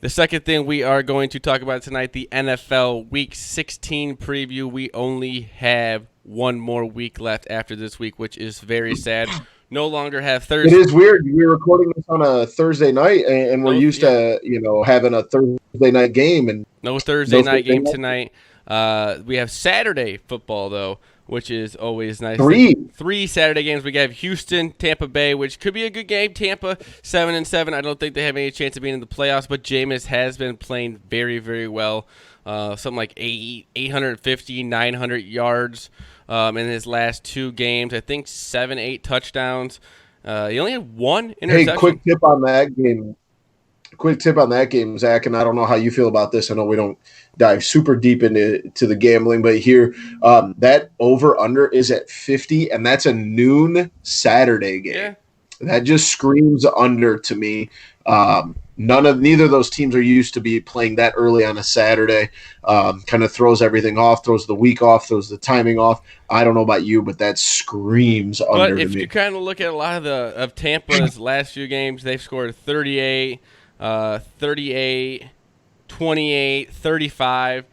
The second thing we are going to talk about tonight, the NFL Week 16 preview. We only have one more week left after this week, which is very sad. No longer have It Thursday. is weird. We're recording this on a Thursday night, and we're used to having a Thursday night game, and no Thursday night game tonight. We have Saturday football though, which is always nice. Three Saturday games. We have Houston, Tampa Bay, which could be a good game. Tampa 7-7. I don't think they have any chance of being in the playoffs, but Jameis has been playing very, very well. Something like 850, 900 yards in his last two games. I think 7-8 touchdowns. He only had one interception. Hey, quick tip on that game, Zach, and I don't know how you feel about this. I know we don't dive super deep into the gambling, but here, that over-under is at 50, and that's a noon Saturday game. Yeah. That just screams under to me. Neither of those teams are used to be playing that early on a Saturday. Kind of throws everything off, throws the week off, throws the timing off. I don't know about you, but that screams under to me. But if you kind of look at a lot of Tampa's last few games, they've scored 38, 38, 28, 35,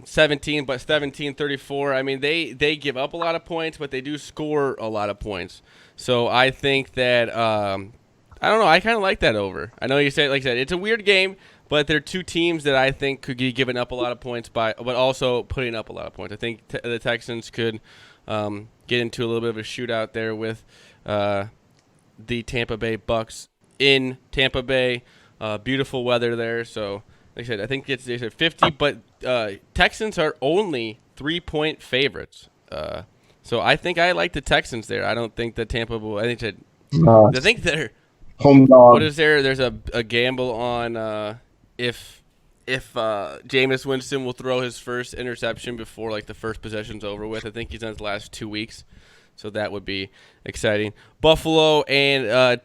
17, but 17, 34. I mean, they give up a lot of points, but they do score a lot of points. So I think that I don't know. I kind of like that over. I know you say, like I said, it's a weird game, but they're two teams that I think could be giving up a lot of points but also putting up a lot of points. I think the Texans could get into a little bit of a shootout there with the Tampa Bay Bucks in Tampa Bay. Beautiful weather there. So, like I said, I think they said 50, but Texans are only 3-point favorites. So I think I like the Texans there. I don't think that Tampa will. I think they're home dog. What is there? There's a gamble on if Jameis Winston will throw his first interception before like the first possession's over with. I think he's done his last 2 weeks, so that would be exciting. Buffalo and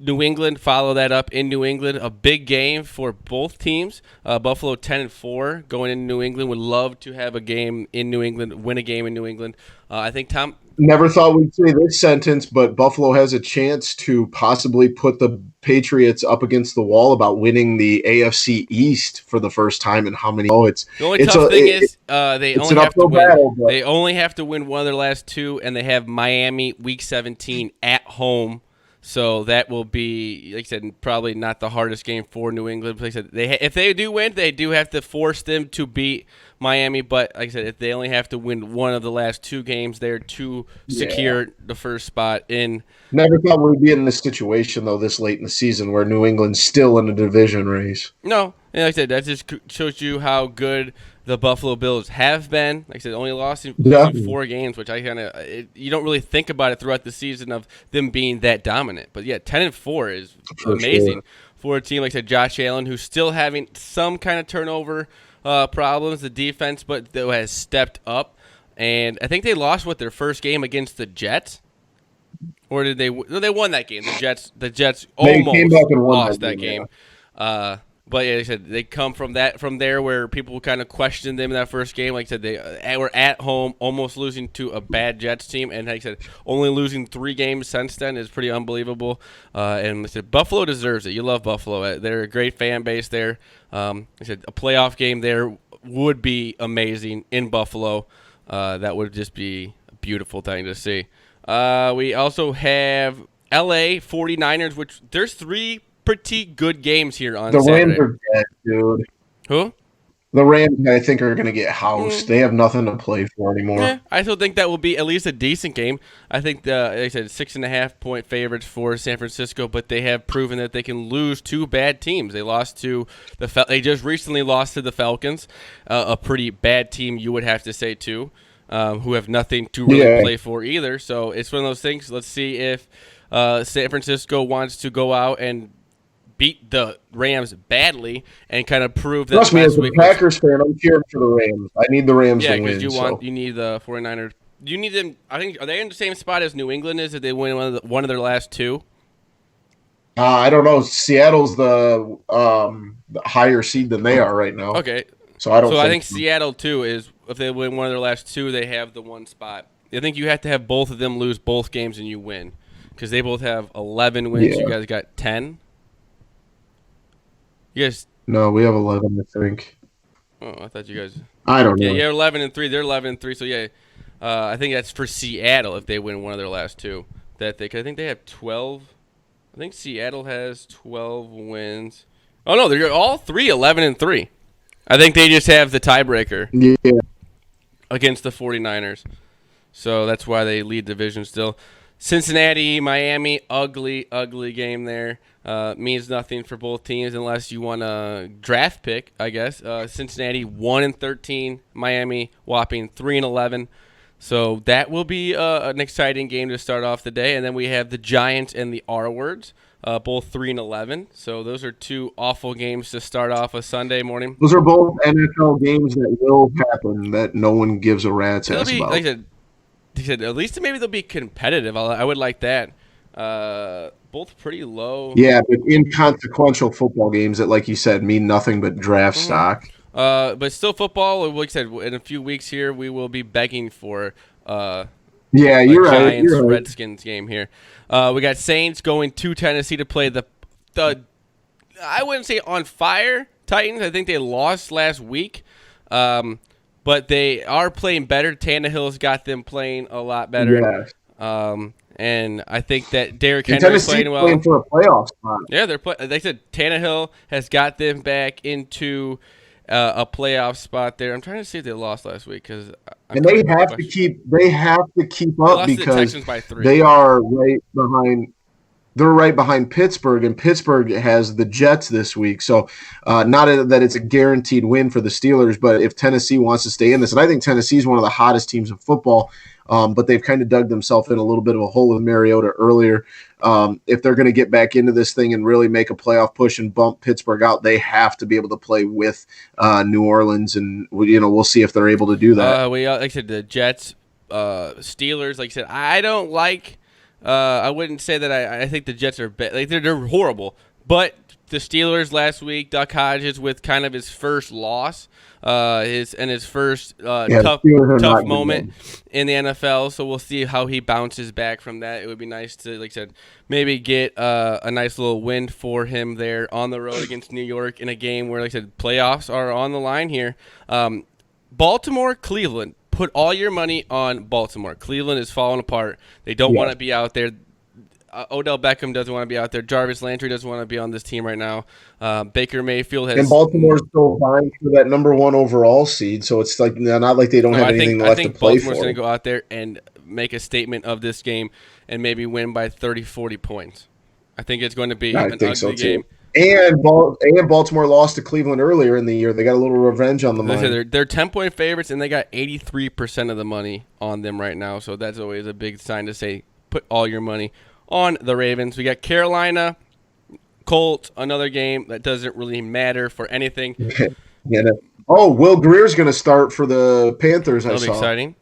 New England follow that up in New England. A big game for both teams. Buffalo 10-4 going into New England. Would love to have a game in New England, win a game in New England. I think Tom. Never thought we'd say this sentence, but Buffalo has a chance to possibly put the Patriots up against the wall about winning the AFC East for the first time in how many? The only tough thing is they only have to win. They only have to win one of their last two, and they have Miami Week 17 at home. So that will be, like I said, probably not the hardest game for New England. Like I said, if they do win, they do have to force them to beat Miami. But like I said, if they only have to win one of the last two games, they're to secure the first spot in. Never thought we'd be in this situation, though, this late in the season where New England's still in a division race. No. And like I said, that just shows you how good the Buffalo Bills have been. Like I said, only lost in 4 games, which I you don't really think about it throughout the season of them being that dominant. But yeah, 10-4 is amazing for a team like I said, Josh Allen, who's still having some kind of turnover problems, the defense, but that has stepped up. And I think they lost their first game against the Jets. Or did they? No, they won that game. The Jets almost lost that game. But yeah, like I said, they come from there where people kind of questioned them in that first game. Like I said, they were at home, almost losing to a bad Jets team, and like I said, only losing 3 games since then is pretty unbelievable. And like I said, Buffalo deserves it. You love Buffalo; they're a great fan base there. Like I said, a playoff game there would be amazing in Buffalo. That would just be a beautiful thing to see. We also have LA 49ers, which there's 3 pretty good games here on Saturday. The Rams are dead, dude. Who? The Rams, I think, are going to get housed. They have nothing to play for anymore. Yeah, I still think that will be at least a decent game. I think, like I said, 6.5-point favorites for San Francisco, but they have proven that they can lose 2 bad teams. They lost to they just recently lost to the Falcons, a pretty bad team, you would have to say, too, who have nothing to really play for either. So it's one of those things. Let's see if San Francisco wants to go out and beat the Rams badly and kind of prove that. Trust me, as a Packers fan, I'm cheering for the Rams. I need the Rams to win. Yeah, because you need the 49ers. You need them. I think, are they in the same spot as New England is if they win one of their last 2? I don't know. Seattle's the higher seed than they are right now. Okay. So I think Seattle too is if they win one of their last 2, they have the 1 spot. I think you have to have both of them lose both games and you win because they both have 11 wins. Yeah. You guys got 10. You guys. No, we have 11, I think. Oh, I thought you guys. I don't Yeah, know. you're 11-3. They're 11-3. So yeah, I think that's for Seattle if they win one of their last two. I think they have 12. I think Seattle has 12 wins. Oh no, they're all three 11-3. I think they just have the tiebreaker Yeah. against the 49ers. So that's why they lead division still. Cincinnati, Miami, ugly, ugly game there. Means nothing for both teams unless you want a draft pick, I guess. Cincinnati 1-13, Miami whopping 3-11. So that will be an exciting game to start off the day. And then we have the Giants and the R words, both 3-11. So those are two awful games to start off a Sunday morning. Those are both NFL games that will happen that no one gives a rat's It'll ass be about. like I said, at least maybe they'll be competitive. I would like that. Both pretty low. Yeah, but inconsequential football games that, like you said, mean nothing but draft stock. But still football. Like I said, in a few weeks here, we will be begging for Yeah, a you're right. Giants You're right. Redskins game here. We got Saints going to Tennessee to play the I wouldn't say on fire Titans. I think they lost last week. But they are playing better. Tannehill's got them playing a lot better. Yeah. And I think that Derrick And Henry's Tennessee's playing well. playing for a playoff spot. Yeah, they said Tannehill has got them back into a playoff spot there. I'm trying to see if they lost last week because And they have to keep up because they are right behind. They're right behind Pittsburgh, and Pittsburgh has the Jets this week. So, not that it's a guaranteed win for the Steelers, but if Tennessee wants to stay in this, and I think Tennessee is one of the hottest teams in football, but they've kind of dug themselves in a little bit of a hole with Mariota earlier. If they're going to get back into this thing and really make a playoff push and bump Pittsburgh out, they have to be able to play with New Orleans, and we'll see if they're able to do that. Like I said, the Jets, Steelers. Like I said, I don't like. I wouldn't say that I think the Jets are bad. Like they're horrible. But the Steelers last week, Duck Hodges with kind of his first loss, his first tough moment in the NFL. So we'll see how he bounces back from that. It would be nice to, like I said, maybe get a nice little win for him there on the road against New York in a game where, like I said, playoffs are on the line here. Baltimore, Cleveland. Put all your money on Baltimore. Cleveland is falling apart. They don't want to be out there. Odell Beckham doesn't want to be out there. Jarvis Landry doesn't want to be on this team right now. Baker Mayfield has. And Baltimore's still vying for that number 1 overall seed, so it's like not like they don't have anything left to play for. I think Baltimore's going to go out there and make a statement of this game and maybe win by 30, 40 points. I think it's going to be an ugly game. And Baltimore lost to Cleveland earlier in the year. They got a little revenge on the mind. They're 10-point favorites, and they got 83% of the money on them right now. So that's always a big sign to say put all your money on the Ravens. We got Carolina, Colts, another game that doesn't really matter for anything. Yeah. Oh, Will Greer's going to start for the Panthers. That'll be exciting.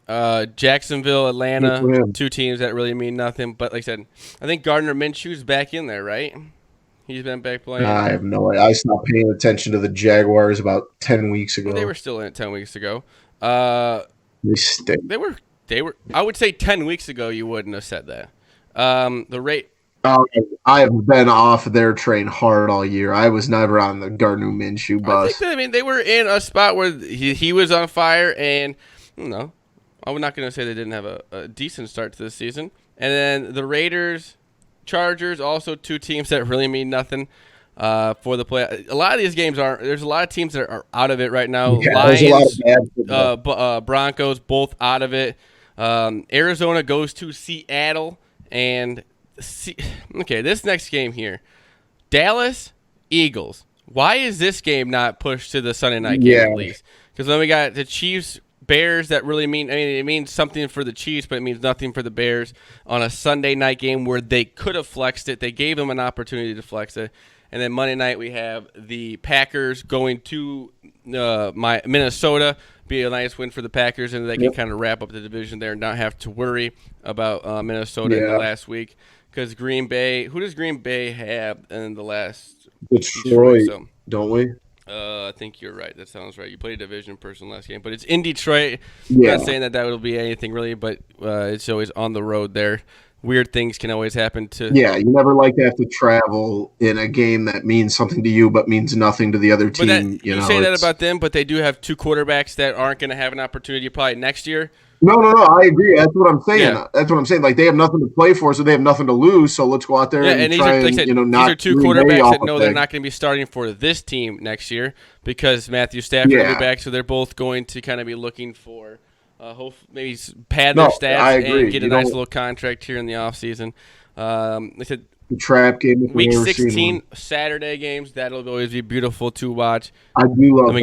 Jacksonville, Atlanta, two teams that really mean nothing. But like I said, I think Gardner Minshew's back in there, right? He's been back playing. I have no idea. I stopped paying attention to the Jaguars about 10 weeks ago. They were still in it 10 weeks ago. They stink. They were. I would say 10 weeks ago you wouldn't have said that. The rate. I have been off their train hard all year. I was never on the Gardner Minshew bus. I mean, they were in a spot where he was on fire, and I'm not going to say they didn't have a decent start to this season. And then the Raiders, Chargers, also two teams that really mean nothing for the play. A lot of these games there's a lot of teams that are out of it right now. Yeah, Lions, Broncos, both out of it. Arizona goes to Seattle, and this next game here, Dallas, Eagles. Why is this game not pushed to the Sunday night game at least? Because then we got the Chiefs, Bears that really it means something for the Chiefs, but it means nothing for the Bears on a Sunday night game where they could have flexed it. They gave them an opportunity to flex it. And then Monday night we have the Packers going to Minnesota. Be a nice win for the Packers, and they can kind of wrap up the division there and not have to worry about Minnesota in the last week. Because Green Bay, who does Green Bay have in the last? Detroit, don't we? I think you're right. That sounds right. You played a division person last game, but it's in Detroit. Yeah. I'm not saying that will be anything really, but it's always on the road there weird things can always happen to. Yeah, you never like to have to travel in a game that means something to you but means nothing to the other But that, team. you say that about them, but they do have two quarterbacks that aren't going to have an opportunity probably next year. No, I agree. That's what I'm saying. Yeah. That's what I'm saying. Like, they have nothing to play for, so they have nothing to lose. So let's go out there and these try are, like and, said, knock these are two quarterbacks that know they're not going to be starting for this team next year because Matthew Stafford will be back. So they're both going to kind of be looking for maybe pad their stats and get a nice little contract here in the offseason. They said the trap game. Week 16 Saturday games, that'll always be beautiful to watch. I do love that.